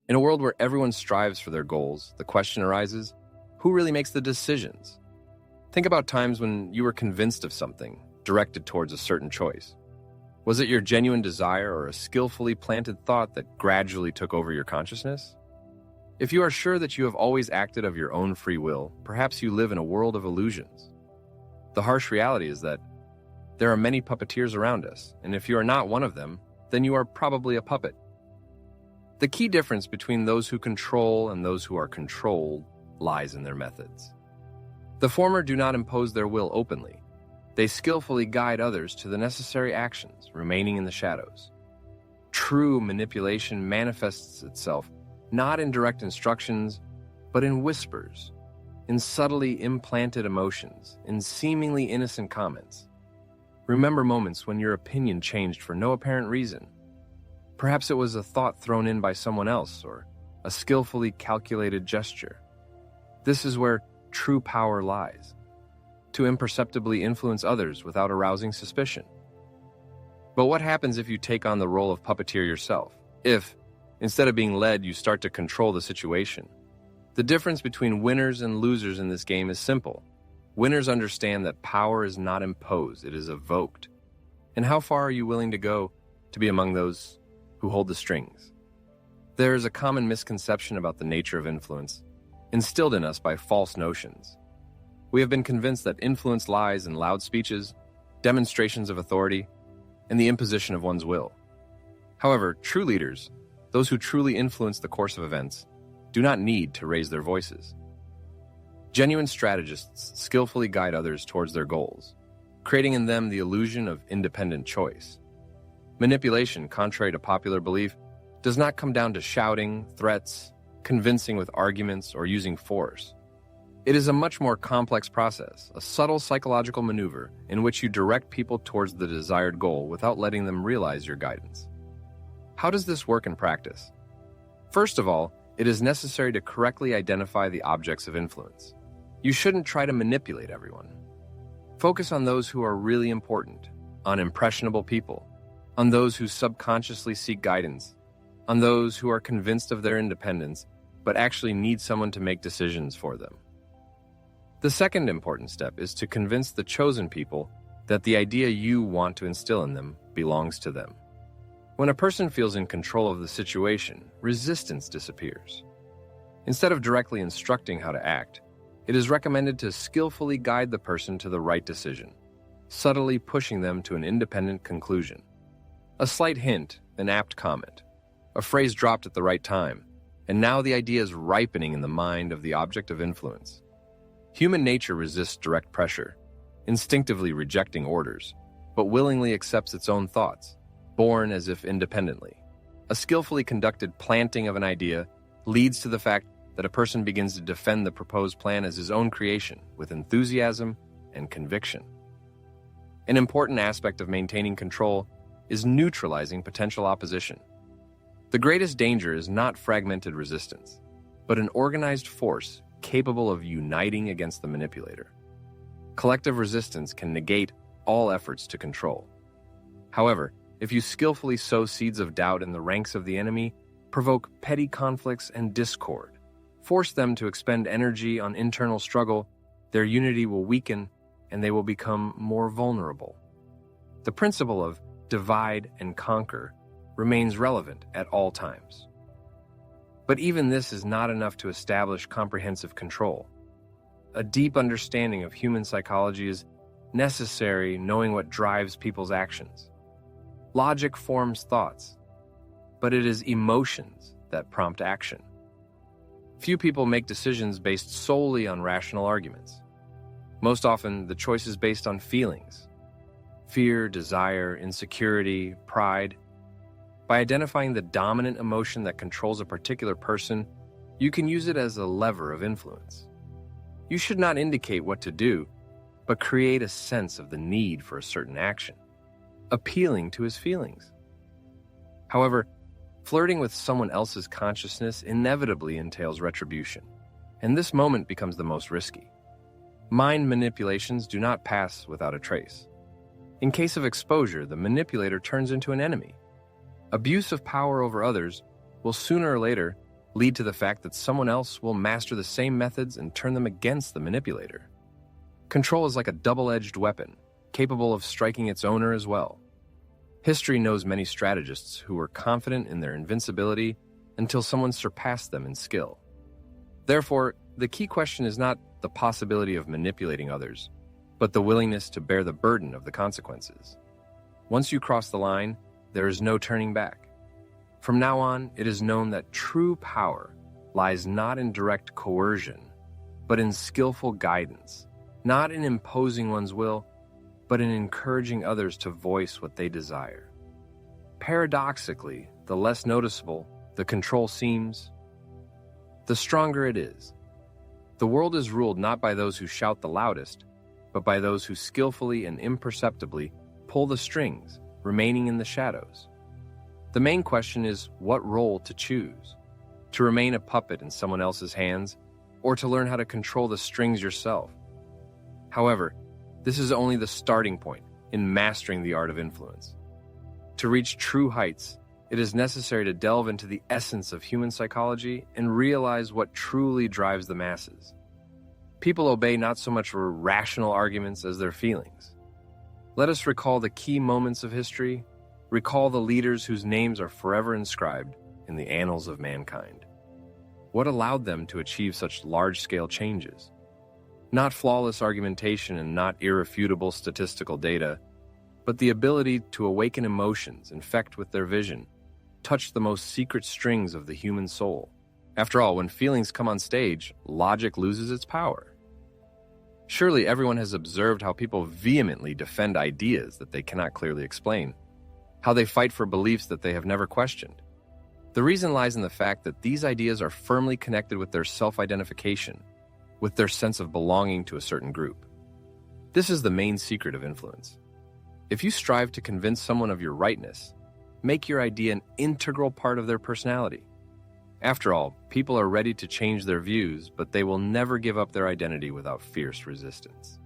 In a world where everyone strives for their goals, the question arises, who really makes the decisions? Think about times when you were convinced of something, directed towards a certain choice. Was it your genuine desire or a skillfully planted thought that gradually took over your consciousness? If you are sure that you have always acted of your own free will, perhaps you live in a world of illusions. The harsh reality is that there are many puppeteers around us, and if you are not one of them, then you are probably a puppet. The key difference between those who control and those who are controlled lies in their methods. The former do not impose their will openly. They skillfully guide others to the necessary actions, remaining in the shadows. True manipulation manifests itself not in direct instructions, but in whispers, in subtly implanted emotions, in seemingly innocent comments. Remember moments when your opinion changed for no apparent reason. Perhaps it was a thought thrown in by someone else or a skillfully calculated gesture. This is where true power lies, to imperceptibly influence others without arousing suspicion. But what happens if you take on the role of puppeteer yourself? If, instead of being led, you start to control the situation? The difference between winners and losers in this game is simple. Winners understand that power is not imposed, it is evoked. And how far are you willing to go to be among those who hold the strings? There is a common misconception about the nature of influence, instilled in us by false notions. We have been convinced that influence lies in loud speeches, demonstrations of authority, and the imposition of one's will. However, true leaders, those who truly influence the course of events, do not need to raise their voices. Genuine strategists skillfully guide others towards their goals, creating in them the illusion of independent choice. Manipulation, contrary to popular belief, does not come down to shouting, threats, convincing with arguments, or using force. It is a much more complex process, a subtle psychological maneuver in which you direct people towards the desired goal without letting them realize your guidance. How does this work in practice? First of all, it is necessary to correctly identify the objects of influence. You shouldn't try to manipulate everyone. Focus on those who are really important, on impressionable people, on those who subconsciously seek guidance, on those who are convinced of their independence but actually need someone to make decisions for them. The second important step is to convince the chosen people that the idea you want to instill in them belongs to them. When a person feels in control of the situation, resistance disappears. Instead of directly instructing how to act, it is recommended to skillfully guide the person to the right decision, subtly pushing them to an independent conclusion. A slight hint, an apt comment, a phrase dropped at the right time, and now the idea is ripening in the mind of the object of influence. Human nature resists direct pressure, instinctively rejecting orders, but willingly accepts its own thoughts, born as if independently. A skillfully conducted planting of an idea leads to the fact that a person begins to defend the proposed plan as his own creation with enthusiasm and conviction. An important aspect of maintaining control is neutralizing potential opposition. The greatest danger is not fragmented resistance, but an organized force capable of uniting against the manipulator. Collective resistance can negate all efforts to control. However, if you skillfully sow seeds of doubt in the ranks of the enemy, provoke petty conflicts and discord, force them to expend energy on internal struggle, their unity will weaken and they will become more vulnerable. The principle of divide and conquer remains relevant at all times. But even this is not enough to establish comprehensive control. A deep understanding of human psychology is necessary, knowing what drives people's actions. Logic forms thoughts, but it is emotions that prompt action. Few people make decisions based solely on rational arguments. Most often, the choice is based on feelings: fear, desire, insecurity, pride. By identifying the dominant emotion that controls a particular person, you can use it as a lever of influence. You should not indicate what to do, but create a sense of the need for a certain action, appealing to his feelings. However, flirting with someone else's consciousness inevitably entails retribution, and this moment becomes the most risky. Mind manipulations do not pass without a trace. In case of exposure, the manipulator turns into an enemy. Abuse of power over others will sooner or later lead to the fact that someone else will master the same methods and turn them against the manipulator. Control is like a double-edged weapon, capable of striking its owner as well. History knows many strategists who were confident in their invincibility until someone surpassed them in skill. Therefore, the key question is not the possibility of manipulating others, but the willingness to bear the burden of the consequences. Once you cross the line, there is no turning back. From now on, it is known that true power lies not in direct coercion, but in skillful guidance, not in imposing one's will, but in encouraging others to voice what they desire. Paradoxically, the less noticeable the control seems, the stronger it is. The world is ruled not by those who shout the loudest, but by those who skillfully and imperceptibly pull the strings, remaining in the shadows. The main question is what role to choose: to remain a puppet in someone else's hands, or to learn how to control the strings yourself. However, this is only the starting point in mastering the art of influence. To reach true heights, it is necessary to delve into the essence of human psychology and realize what truly drives the masses. People obey not so much rational arguments as their feelings. Let us recall the key moments of history, recall the leaders whose names are forever inscribed in the annals of mankind. What allowed them to achieve such large-scale changes? Not flawless argumentation and not irrefutable statistical data, but the ability to awaken emotions, infect with their vision, touch the most secret strings of the human soul. After all, when feelings come on stage, logic loses its power. Surely everyone has observed how people vehemently defend ideas that they cannot clearly explain, how they fight for beliefs that they have never questioned. The reason lies in the fact that these ideas are firmly connected with their self-identification, with their sense of belonging to a certain group. This is the main secret of influence. If you strive to convince someone of your rightness, make your idea an integral part of their personality. After all, people are ready to change their views, but they will never give up their identity without fierce resistance.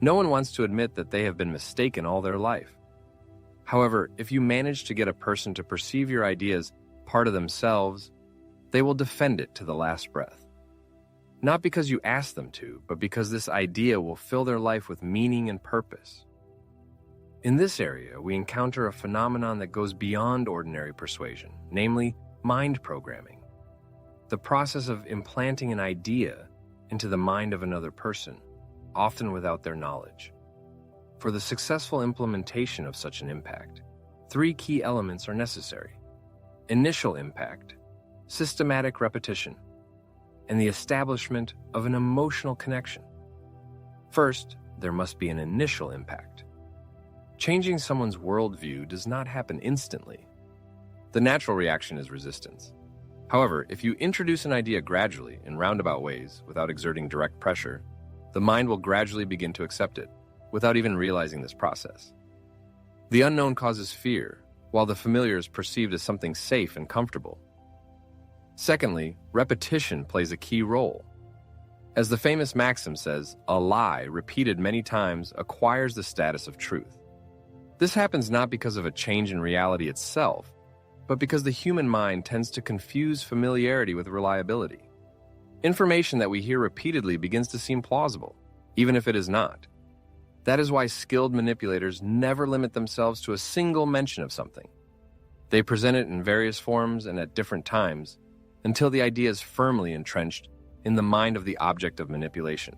No one wants to admit that they have been mistaken all their life. However, if you manage to get a person to perceive your idea as part of themselves, they will defend it to the last breath. Not because you ask them to, but because this idea will fill their life with meaning and purpose. In this area, we encounter a phenomenon that goes beyond ordinary persuasion, namely mind programming. The process of implanting an idea into the mind of another person, often without their knowledge. For the successful implementation of such an impact, 3 key elements are necessary: initial impact, systematic repetition, and the establishment of an emotional connection. First, there must be an initial impact. Changing someone's worldview does not happen instantly. The natural reaction is resistance. However, if you introduce an idea gradually, in roundabout ways, without exerting direct pressure, the mind will gradually begin to accept it, without even realizing this process. The unknown causes fear, while the familiar is perceived as something safe and comfortable. Secondly, repetition plays a key role. As the famous maxim says, a lie repeated many times acquires the status of truth. This happens not because of a change in reality itself, but because the human mind tends to confuse familiarity with reliability. Information that we hear repeatedly begins to seem plausible, even if it is not. That is why skilled manipulators never limit themselves to a single mention of something. They present it in various forms and at different times, until the idea is firmly entrenched in the mind of the object of manipulation.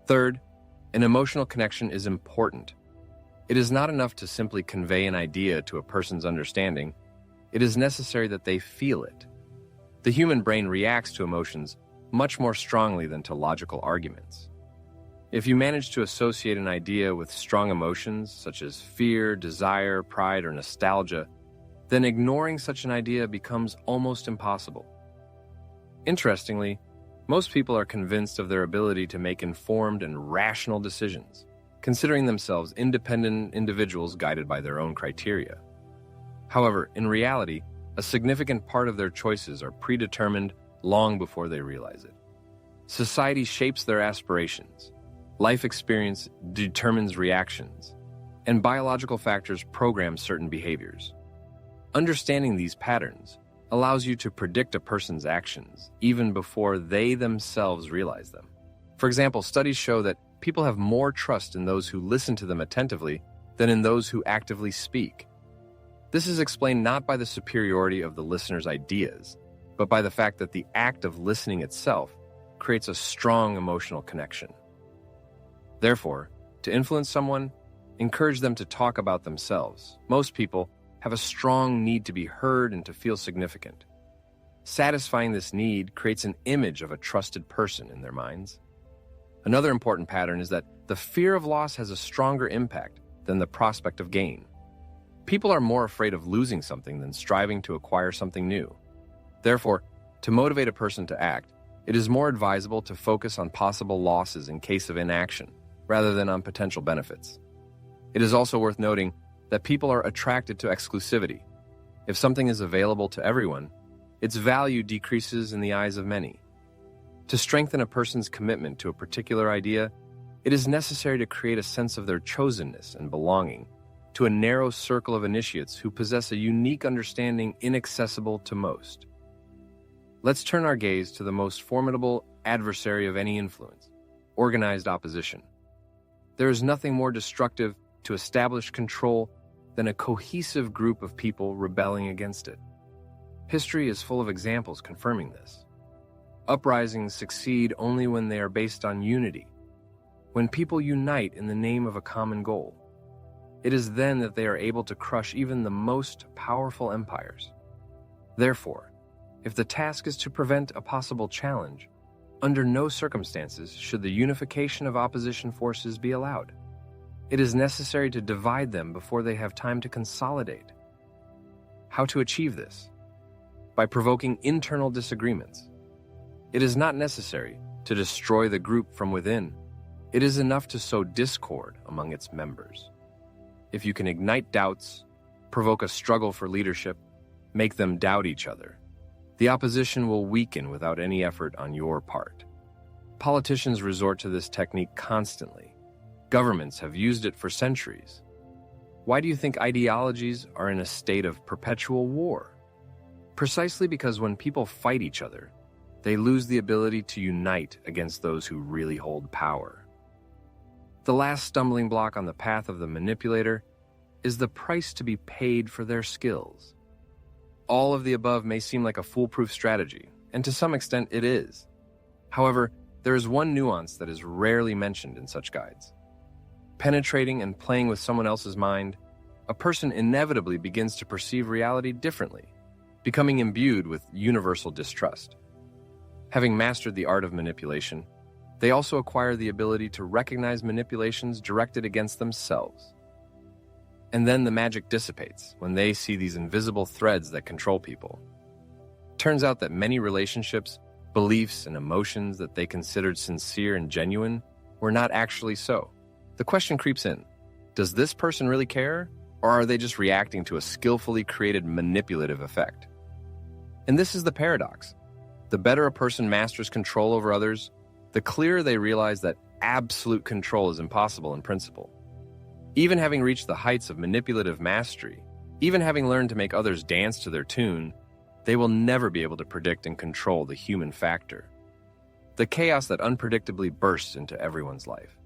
Third, an emotional connection is important. It is not enough to simply convey an idea to a person's understanding. It is necessary that they feel it. The human brain reacts to emotions much more strongly than to logical arguments. If you manage to associate an idea with strong emotions, such as fear, desire, pride, or nostalgia, then ignoring such an idea becomes almost impossible. Interestingly, most people are convinced of their ability to make informed and rational decisions, considering themselves independent individuals guided by their own criteria. However, in reality, a significant part of their choices are predetermined long before they realize it. Society shapes their aspirations, life experience determines reactions, and biological factors program certain behaviors. Understanding these patterns allows you to predict a person's actions even before they themselves realize them. For example, studies show that people have more trust in those who listen to them attentively than in those who actively speak. This is explained not by the superiority of the listener's ideas, but by the fact that the act of listening itself creates a strong emotional connection. Therefore, to influence someone, encourage them to talk about themselves. Most people have a strong need to be heard and to feel significant. Satisfying this need creates an image of a trusted person in their minds. Another important pattern is that the fear of loss has a stronger impact than the prospect of gain. People are more afraid of losing something than striving to acquire something new. Therefore, to motivate a person to act, it is more advisable to focus on possible losses in case of inaction, rather than on potential benefits. It is also worth noting that people are attracted to exclusivity. If something is available to everyone, its value decreases in the eyes of many. To strengthen a person's commitment to a particular idea, it is necessary to create a sense of their chosenness and belonging to a narrow circle of initiates who possess a unique understanding inaccessible to most. Let's turn our gaze to the most formidable adversary of any influence: organized opposition. There is nothing more destructive to establish control than a cohesive group of people rebelling against it. History is full of examples confirming this. Uprisings succeed only when they are based on unity, when people unite in the name of a common goal. It is then that they are able to crush even the most powerful empires. Therefore, if the task is to prevent a possible challenge, under no circumstances should the unification of opposition forces be allowed. It is necessary to divide them before they have time to consolidate. How to achieve this? By provoking internal disagreements. It is not necessary to destroy the group from within. It is enough to sow discord among its members. If you can ignite doubts, provoke a struggle for leadership, make them doubt each other, the opposition will weaken without any effort on your part. Politicians resort to this technique constantly. Governments have used it for centuries. Why do you think ideologies are in a state of perpetual war? Precisely because when people fight each other, they lose the ability to unite against those who really hold power. The last stumbling block on the path of the manipulator is the price to be paid for their skills. All of the above may seem like a foolproof strategy, and to some extent it is. However, there is one nuance that is rarely mentioned in such guides. Penetrating and playing with someone else's mind, a person inevitably begins to perceive reality differently, becoming imbued with universal distrust. Having mastered the art of manipulation, they also acquire the ability to recognize manipulations directed against themselves. And then the magic dissipates when they see these invisible threads that control people. Turns out that many relationships, beliefs, and emotions that they considered sincere and genuine were not actually so. The question creeps in: does this person really care, or are they just reacting to a skillfully created manipulative effect? And this is the paradox. The better a person masters control over others, the clearer they realize that absolute control is impossible in principle. Even having reached the heights of manipulative mastery, even having learned to make others dance to their tune, they will never be able to predict and control the human factor, the chaos that unpredictably bursts into everyone's life.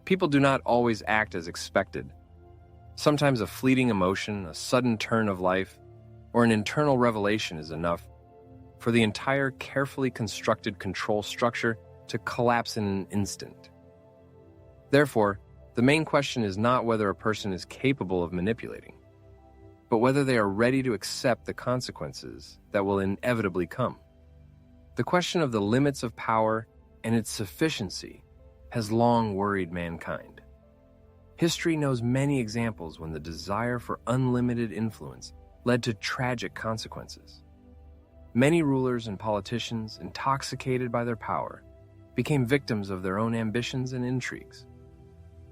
People do not always act as expected. Sometimes a fleeting emotion, a sudden turn of life, or an internal revelation is enough for the entire carefully constructed control structure to collapse in an instant. Therefore, the main question is not whether a person is capable of manipulating, but whether they are ready to accept the consequences that will inevitably come. The question of the limits of power and its sufficiency has long worried mankind. History knows many examples when the desire for unlimited influence led to tragic consequences. Many rulers and politicians, intoxicated by their power, became victims of their own ambitions and intrigues.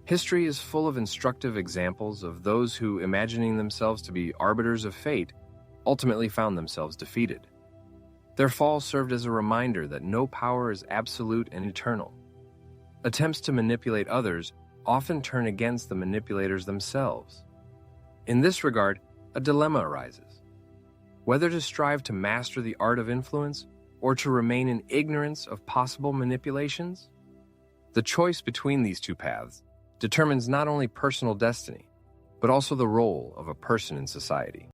History is full of instructive examples of those who, imagining themselves to be arbiters of fate, ultimately found themselves defeated. Their fall served as a reminder that no power is absolute and eternal. Attempts to manipulate others often turn against the manipulators themselves. In this regard, a dilemma arises. Whether to strive to master the art of influence or to remain in ignorance of possible manipulations? The choice between these two paths determines not only personal destiny, but also the role of a person in society.